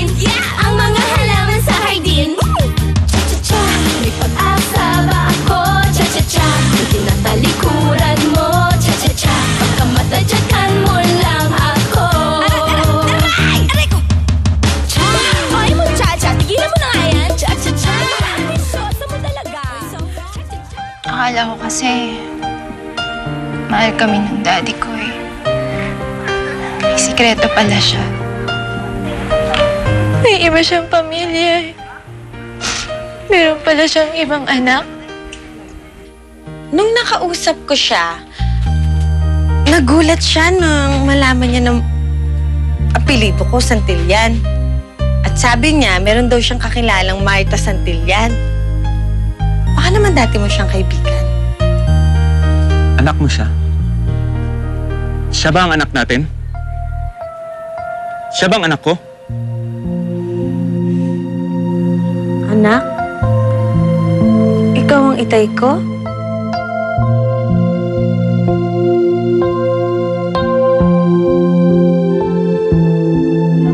hardin. Ang mga halaman sa hardin. Cha-cha-cha, may pag-asa ba ako? Cha-cha-cha, tinatalikuran mo. Cha-cha-cha, pagkamatadyakan mo lang ako. Aray! Aray ko! Cha! Ay mo, cha-cha, tigilan mo na nga yan. Cha-cha-cha, sosa mo talaga. Cha-cha-cha. Akala ko kasi mahal kami ng daddy ko eh. May sikreto pala siya. May iba siyang pamilya eh. Meron pala siyang ibang anak. Nung nakausap ko siya, nagulat siya nung malaman niya ng apelido ko, Santillan. At sabi niya, meron daw siyang kakilalang Marta Santillan. Baka naman dati mo siyang kaibigan. Anak mo siya? Siya ba ang anak natin? Siya bang anak ko? Anak? Ikaw ang itay ko?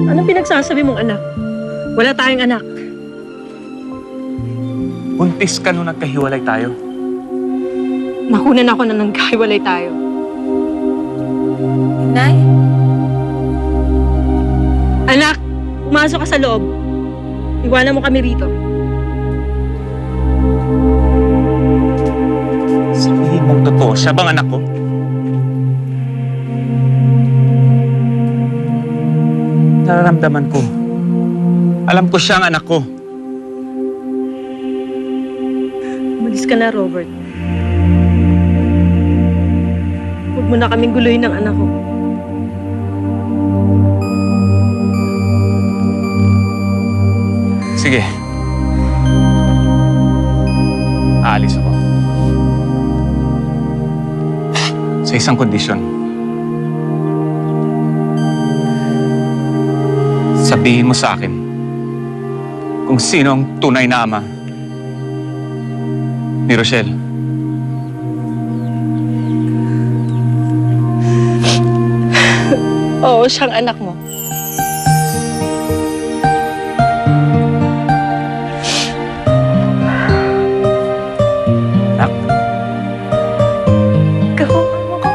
Anong pinagsasabi mong anak? Wala tayong anak. Buntis ka nung nagkahiwalay tayo. Nakunan ako na nagkahiwalay tayo. Nay? Anak, pumasok ka sa loob. Iwanan mo kami rito. Sabihin mong totoo, siya bang anak ko? Nararamdaman ko. Alam ko siya ang anak ko. Umalis ka na, Robert. Huwag mo na kaming guluhin ng anak ko. Sige. Aalis ako. Sa isang kondisyon. Sabihin mo sa akin kung sino ang tunay na ama ni Rochelle. Oo, siyang anak mo. Anak, Ikaw ang ama ko.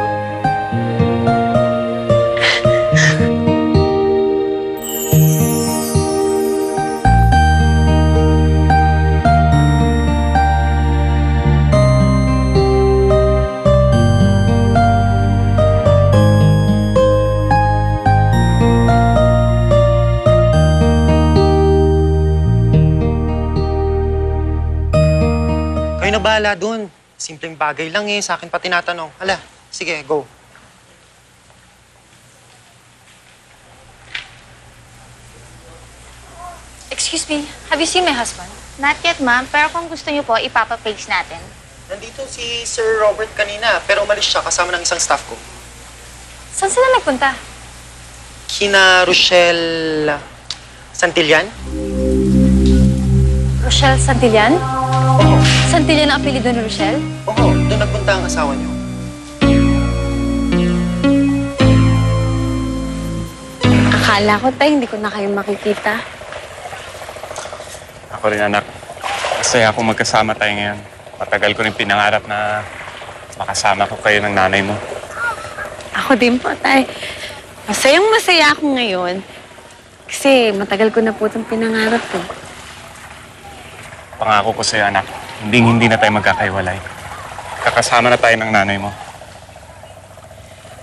Kayo na bahala dun. Simpleng bagay lang eh. Sa akin pa tinatanong. Hala, sige, go. Excuse me, have you seen my husband? Not yet, ma'am. Pero kung gusto niyo po, ipapapage natin. Nandito si Sir Robert kanina, pero umalis siya kasama ng isang staff ko. Saan sila nagpunta? Kina Rochelle Santillan? Rochelle Santillan? Santillan ang apelido ni Rochelle? Oo, doon nagpunta ang asawa niyo. Akala ko, tay, hindi ko na kayo makikita. ako rin anak. Masaya akong magkasama tayo ngayon. Matagal ko rin pinangarap na makasama ko kayo ng nanay mo. Ako din po, tay. Masayang-masaya ako ngayon. Kasi matagal ko na po itong pinangarap ko. Pangako ko sa'yo, anak. Hindi na tayo magkakaiwalay. Kakasama na tayo ng nanay mo.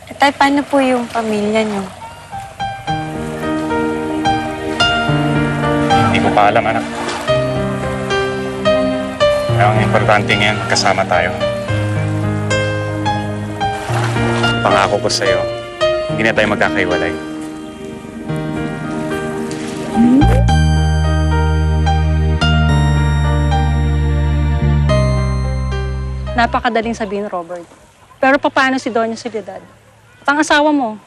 Eh, tay, paano po yung pamilya niyo? Hindi ko pa alam, anak. Kaya ang importante ngayon, magkasama tayo. Pangako ko sa'yo, hindi na tayo magkakaiwalay. Napakadaling sabihin, Robert. Pero paano si Doña Soledad? At ang asawa mo?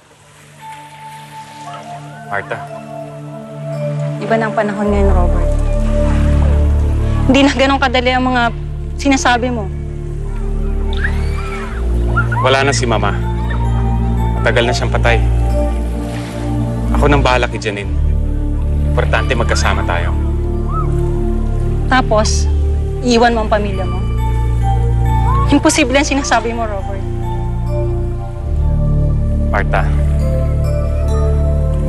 Marta, Iba na ang panahon ngayon, Robert. Hindi na ganun kadali ang mga sinasabi mo. wala na si Mama. Matagal na siyang patay. Ako nang bahala kay Janine. Importante importante magkasama tayo. Tapos, iiwan mo ang pamilya mo. Imposible ang sinasabi mo, Robert. Marta,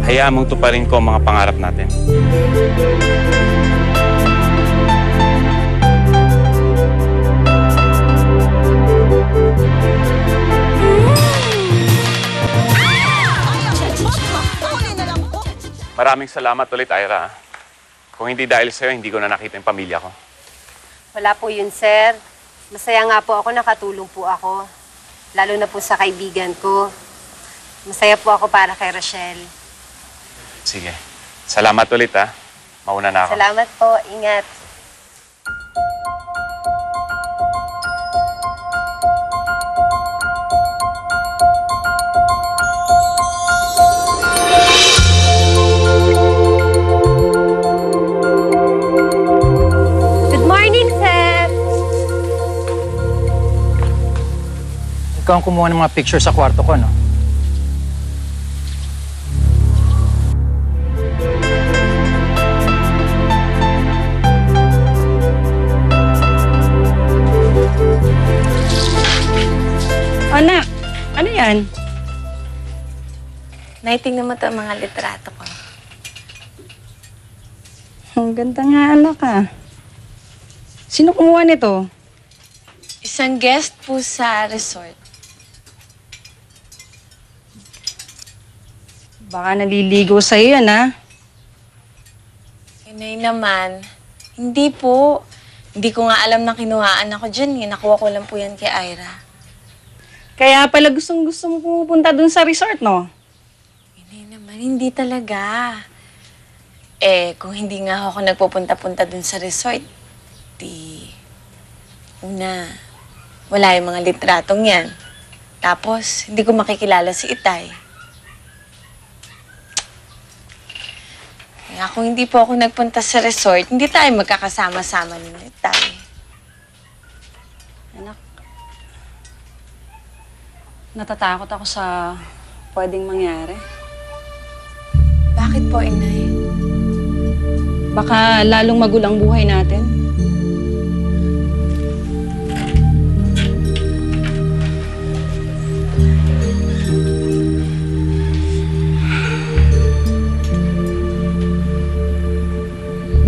hayaan mong tuparin ko ang mga pangarap natin. Maraming salamat ulit, Ira. Kung hindi dahil sa'yo, hindi ko na nakita yung pamilya ko. Wala po yun, sir. Masaya nga po ako, nakatulong po ako. Lalo na po sa kaibigan ko. Masaya po ako para kay Rochelle. Sige. Salamat ulit, ha. Mauna na ako. Salamat po. Ingat. Good morning, sir. Ikaw ang kumuha ng mga picture sa kwarto ko, no? Anak, ano yan? Naitingnan mo ito ang mga litrato ko. Ang ganda nga, anak, ah. Sino kumuha nito? Isang guest po sa resort. Baka naliligo sa'yo yan, ah. Inay naman, hindi po. Hindi ko nga alam na kinuhaan ako dyan. Nakuha ko lang po yan kay Ira. Kaya pala gustong-gusto mo pumupunta dun sa resort, no? Inay naman, hindi talaga. Kung hindi nga ako nagpupunta-punta dun sa resort, una, wala yung mga litratong yan. Tapos, hindi ko makikilala si Itay. Kaya kung hindi po ako nagpunta sa resort, hindi tayo magkakasama-sama ni Itay. Anak, natatakot ako sa pwedeng mangyari. Bakit po, Inay? Baka lalong magulang buhay natin.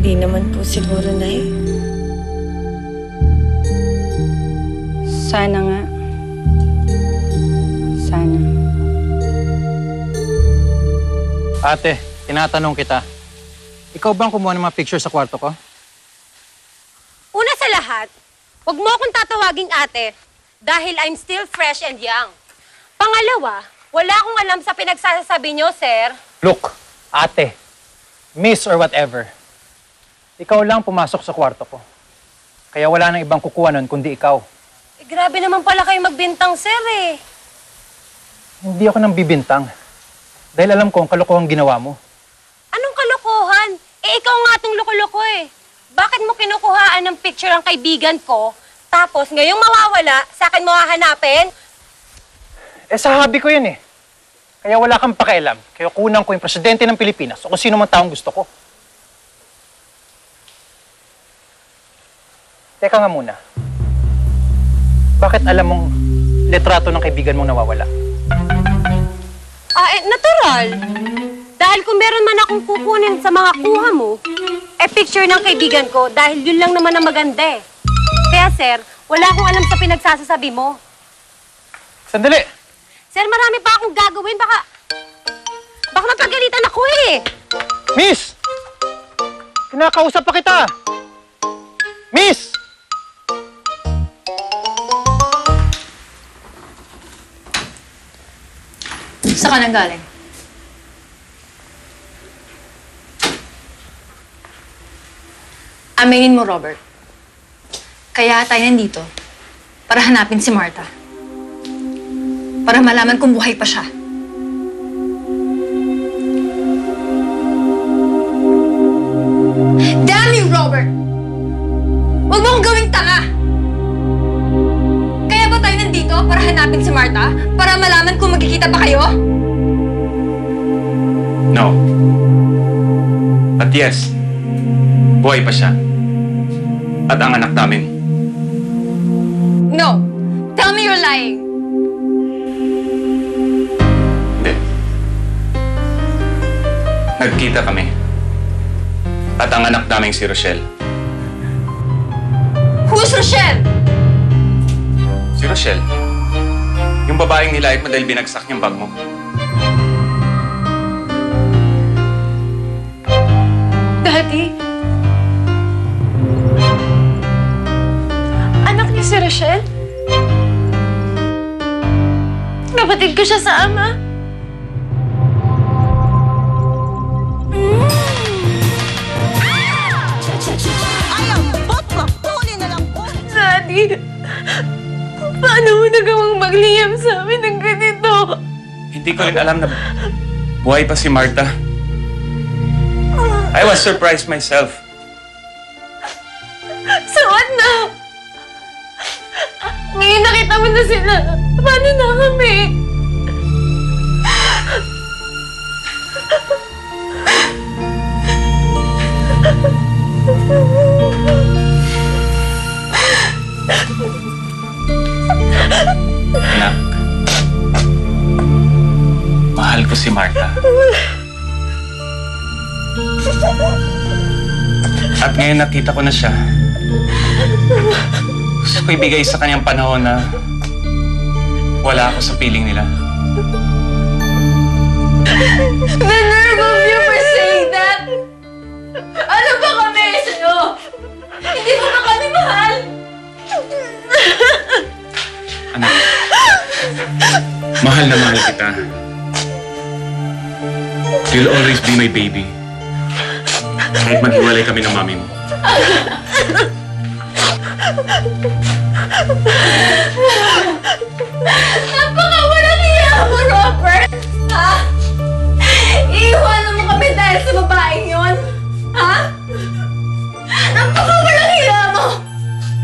Hindi naman po siguro, Nay. Sana nga. Sana. Ate, tinatanong kita. Ikaw bang kumuha ng mga picture sa kwarto ko? Una sa lahat, huwag mo akong tatawaging ate dahil I'm still fresh and young. Pangalawa, wala akong alam sa pinagsasabi niyo, sir. Look, ate, miss or whatever. Ikaw lang pumasok sa kwarto ko. Kaya wala nang ibang kukuha nun kundi ikaw. Grabe naman pala kayo magbintang, sir, eh. Hindi ako nang bibintang. Dahil alam ko ang kalokohang ginawa mo. Anong kalokohan? Ikaw nga itong loko-loko, eh. Bakit mo kinukuhaan ng picture ang kaibigan ko, tapos ngayong mawawala, sa akin mo hahanapin? Sa hobby ko yun eh. Kaya wala kang pakialam. Kaya kunang ko yung presidente ng Pilipinas o kung sino mang taong gusto ko. Teka nga muna. Bakit alam mong litrato ng kaibigan mong nawawala? Natural. Dahil kung meron man akong kukunin sa mga kuha mo, picture ng kaibigan ko dahil yun lang naman ang maganda eh. Kaya sir, wala akong alam sa pinagsasasabi mo. Sandali! Sir, marami pa akong gagawin. Baka mapagalitan ako eh. Miss! Kinakausap pa kita! Miss! Saan ka nang galing? Aminin mo, Robert. Kaya tayo nandito para hanapin si Marta. Para malaman kung buhay pa siya. Damn you, Robert! Huwag mo akong gawing tanga! Kaya ba tayo nandito para hanapin si Marta? Para malaman kung magkikita pa kayo? No. At At yes, buhay pa siya. At ang anak namin. No! Tell me you're lying! Hindi. Nagkita kami. At ang anak naming si Rochelle. Who's Rochelle? Si Rochelle. Yung babaeng nilait mo dahil binagsak niyang bag mo. Daddy? Anak niya si Rochelle? Kapatid ko siya sa ama? Daddy, paano mo nagawang magliyam sa amin ng ganito? Hindi ko rin alam na buhay pa si Martha. I was surprised myself. So what now? Ngayon nakita mo na sila. Paano na kami? Anak, mahal ko si Martha. At ngayon nakita ko na siya. Gusto ko ibigay sa kanyang panahon na wala ako sa piling nila. The nerve of you for saying that! Ano ba kami sa'yo? Hindi mo ba kami mahal? Anak, mahal na mahal kita. You'll always be my baby. Kahit maghiwalay kami ng mami mo. Napakawalang iya mo, Robert! Ha? Iiwanan mo kami dahil sa babaeng yun? Ha? Napakawalang iya mo!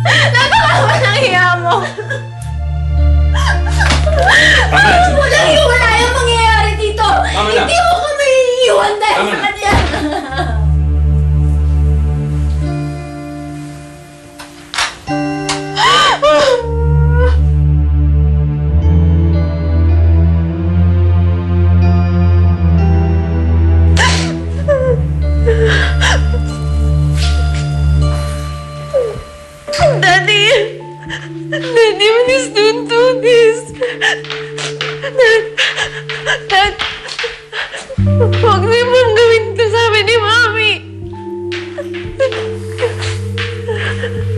Napakawalang iya mo! Walang iwala yung mangyayari dito! Tama na. Hindi mo kami iiwan dahil Tama sa na. kanya! Daddy! Daddy, please don't do this! Dad! Huwag niyo pong gawin ito sa amin ni Mami!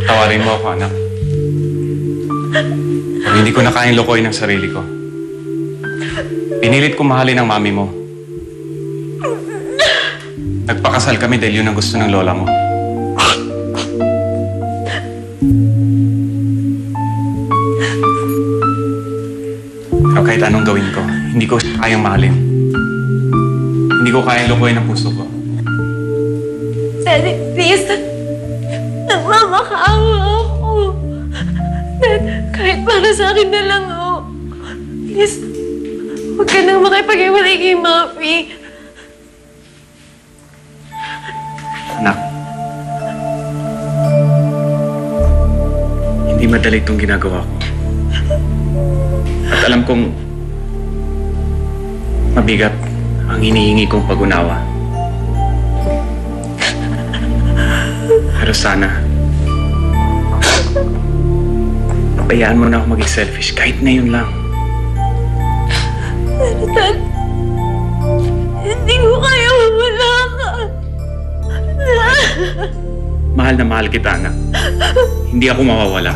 Tawarin mo ako, anak. Pero hindi ko na kayang lokohin ang sarili ko. Pinilit ko mahalin ang mami mo. Nagpakasal kami dahil yun ang gusto ng lola mo. Pero kahit anong gawin ko, hindi ko siya kayang mahalin. Hindi ko kayang lokohin ang puso ko. Daddy, please! Nagmamakaawa ako! Dad, kahit para sa akin na lang, oh. Please, huwag ka nang makipag-iwalay kay Mami. Anak, hindi madali itong ginagawa ko. At alam kong mabigat ang hinihingi kong pag-unawa. Pero sana, pabayaan mo na ako maging selfish kahit ngayon lang. Pero Dad, hindi ko kaya wala ka. Mahal na mahal kita, anak. Hindi ako mawawala.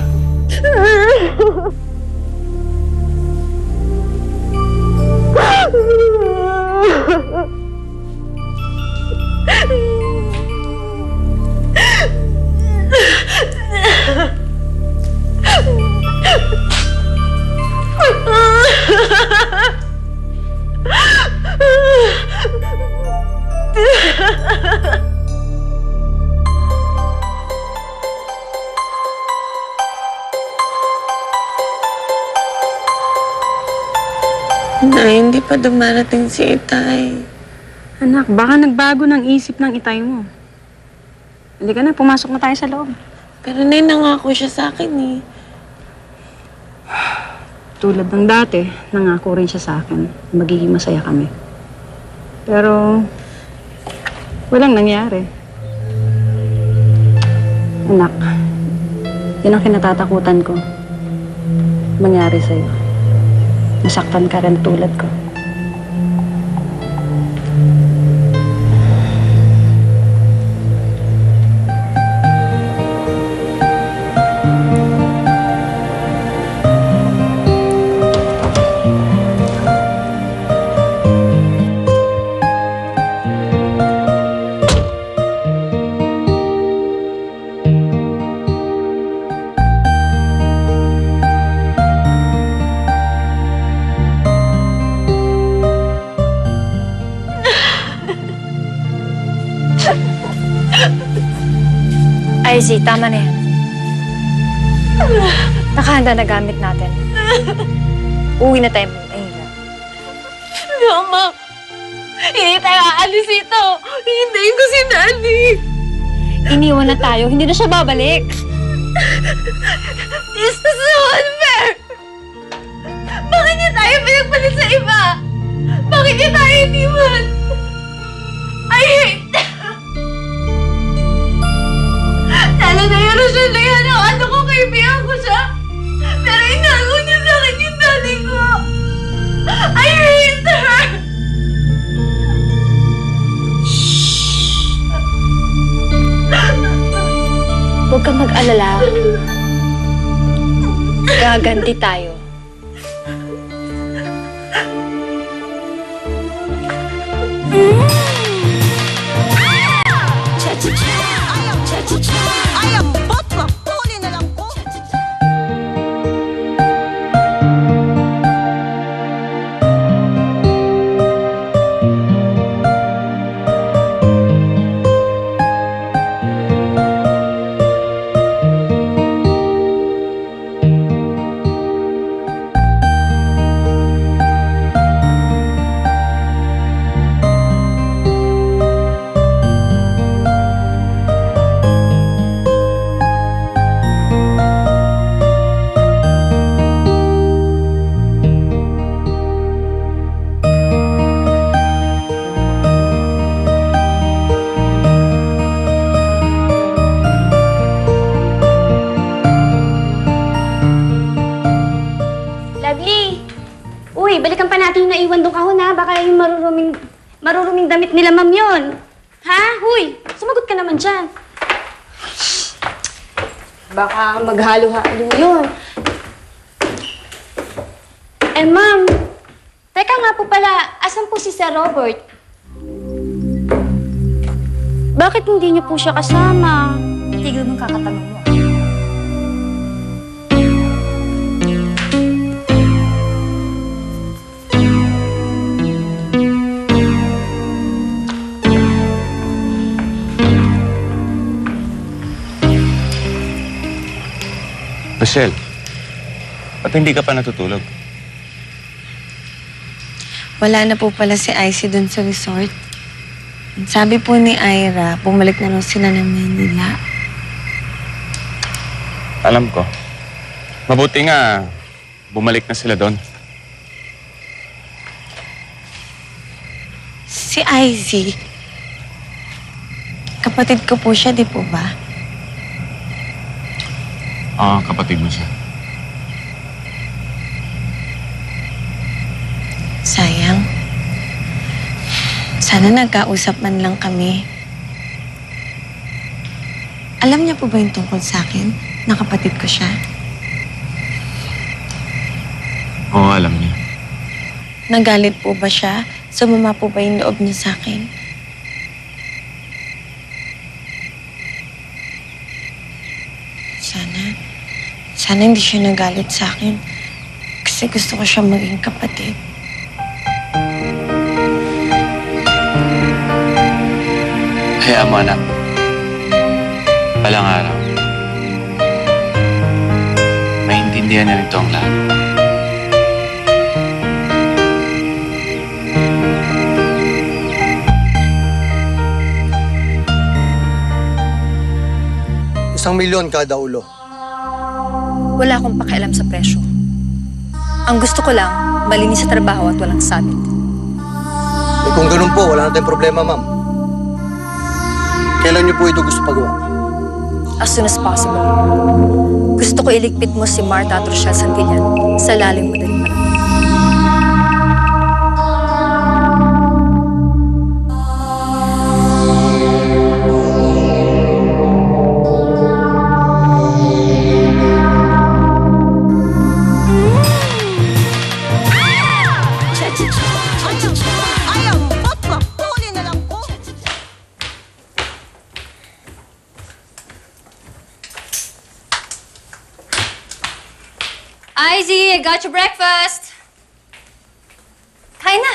Nay, hindi pa dumarating si Itay. Anak, baka nagbago ng isip ng itay mo. Halika na, pumasok na tayo sa loob. Pero Nay, nangako siya sa akin eh. Tulad ng dati, nangako rin siya sa akin. Magiging masaya kami. Pero, walang nangyari. Anak, yan ang kinatatakutan ko. Mangyari sa'yo. Nasaktan ka rin tulad ko. IZ, tama na yan. Nakahanda na gamit natin. Uwi na tayo, Ayla. Mama, hindi tayo aalis ito. Hihintayin ko si Daddy. Iniwan na tayo, hindi na siya babalik. This is so unfair. Bakit niya tayo pinagpalit sa iba? Bakit niya tayo iniwan? I hate that. Sana nayaro siya na yan. Ano ko, kaibigan ko siya. Pero inago niya sa akin yung daddy ko. I hate her. Huwag kang mag-alala. Gaganti tayo. Uy, balikan pa natin yung naiwan doon kahon ha. Baka yung maruruming damit nila ma'am yun. Ha? Huy, sumagot ka naman dyan. Baka maghalo-halo yun. Eh ma'am, teka nga po pala, asan po si Sir Robert? Bakit hindi niyo po siya kasama? Tigil mong kakatanong mo. Michelle, ba't hindi ka pa natutulog? Wala na po pala si Icy dun sa resort. Sabi po ni Ira, bumalik na raw sila ng Manila. Alam ko. Mabuti nga, bumalik na sila doon. Si Icy, kapatid ko po siya, di po ba? Oo, kapatid mo siya. Sayang. Sana nagkausap man lang kami. Alam niya po ba yung tungkol sa akin? Na kapatid ko siya? Oo, alam niya. Nagalit po ba siya? Sumama po ba yung loob niya sa akin? Sana hindi siya nagalit sa akin. Kasi gusto ko siya maging kapatid. Hayaan mo, anak. Balang araw. Maintindihan niya nito ang lahat. 1,000,000 kada ulo. Wala akong pakialam sa presyo. Ang gusto ko lang, malinis sa trabaho at walang sabit. Eh kung ganun po, wala na tayong problema, ma'am. Kailan niyo po ito gusto pagawa? As soon as possible. Gusto ko iligpit mo si Marta at Rochelle Santillan sa lalim madaling panahon. Izzy, I got your breakfast. Kain na.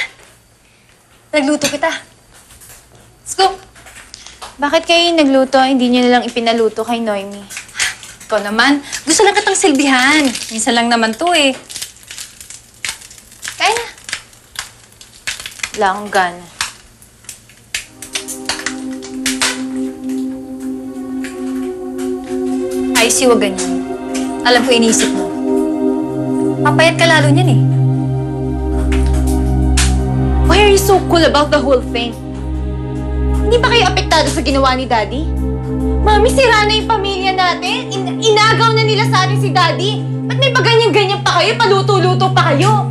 Nagluto kita. Let's go. Bakit kayo nagluto, hindi niyo nalang ipinaluto kay Noemi? Ikaw naman, gusto lang kitang silbihan. Minsan lang naman to eh. Kain na. Wala akong gana. Izzy, wag ganyan. Alam ko iniisip mo. Papayat ka lalo niyan eh. Why are you so cool about the whole thing? Hindi ba kayo apektado sa ginawa ni Daddy? Mami, sira na yung pamilya natin. Inagaw na nila sa atin si Daddy. Ba't may paganyan-ganyan pa kayo? Paluto-luto pa kayo?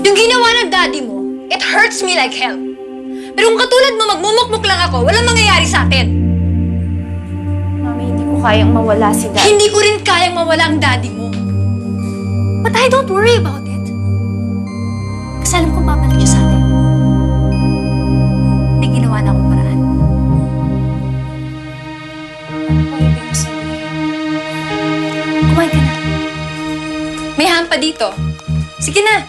Yung ginawa ng Daddy mo, it hurts me like hell. Pero kung katulad mo, magmumukmuk lang ako, walang mangyayari sa atin. Kayang mawala si Daddy. Hindi ko rin kayang mawala ang Daddy mo. But I don't worry about it. Kasi alam kong babalik siya sa atin. May ginawa na akong paraan. Ano po ibig mo sabihin? Kumain ka na. May hampa dito. Sige na.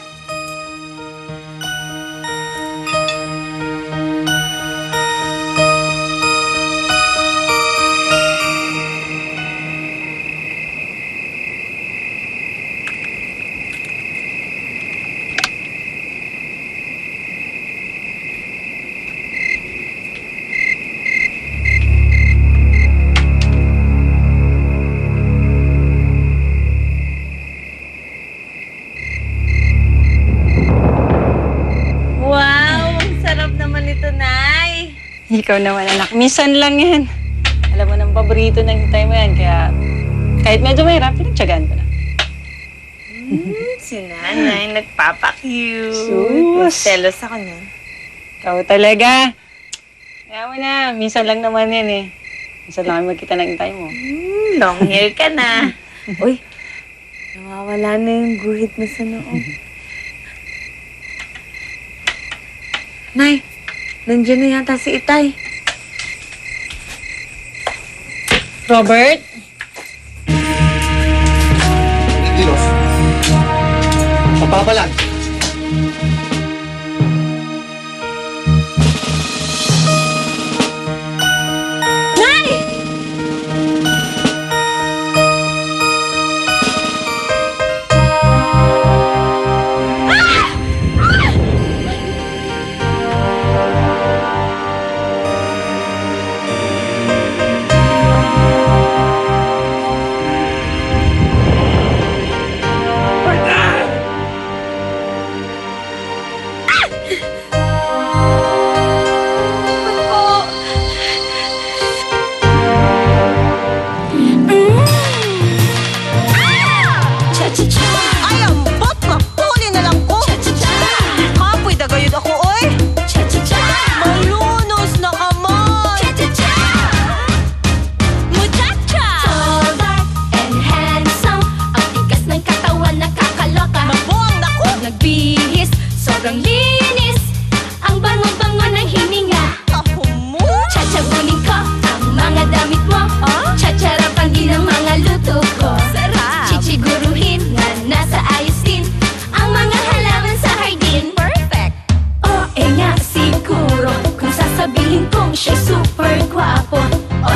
Ikaw naman, anak. Minsan lang yan. Alam mo, ng paborito ng hitay mo yan. Kaya kahit medyo mahirap, pinagtsagaan ko na. Si nanay, nagpapa-cute. Sus! Selos ako nun. Ikaw talaga. Kaya mo na, minsan lang naman yan eh. Minsan lang magkita ng hitay mo. Long hair ka na. Uy, nawawala na yung guhit mo sa noo. Nay, nandiyan na yata si Itay. Robert? Kilos. Papapalag.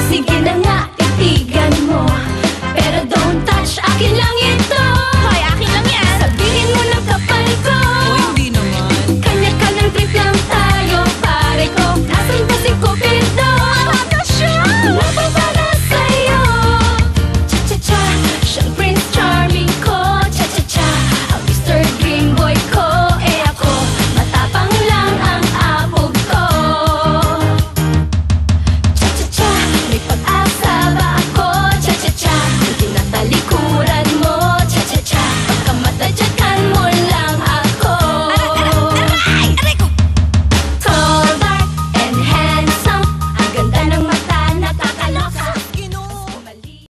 Sige na nga, itigan mo. Pero don't touch, akin lang yun.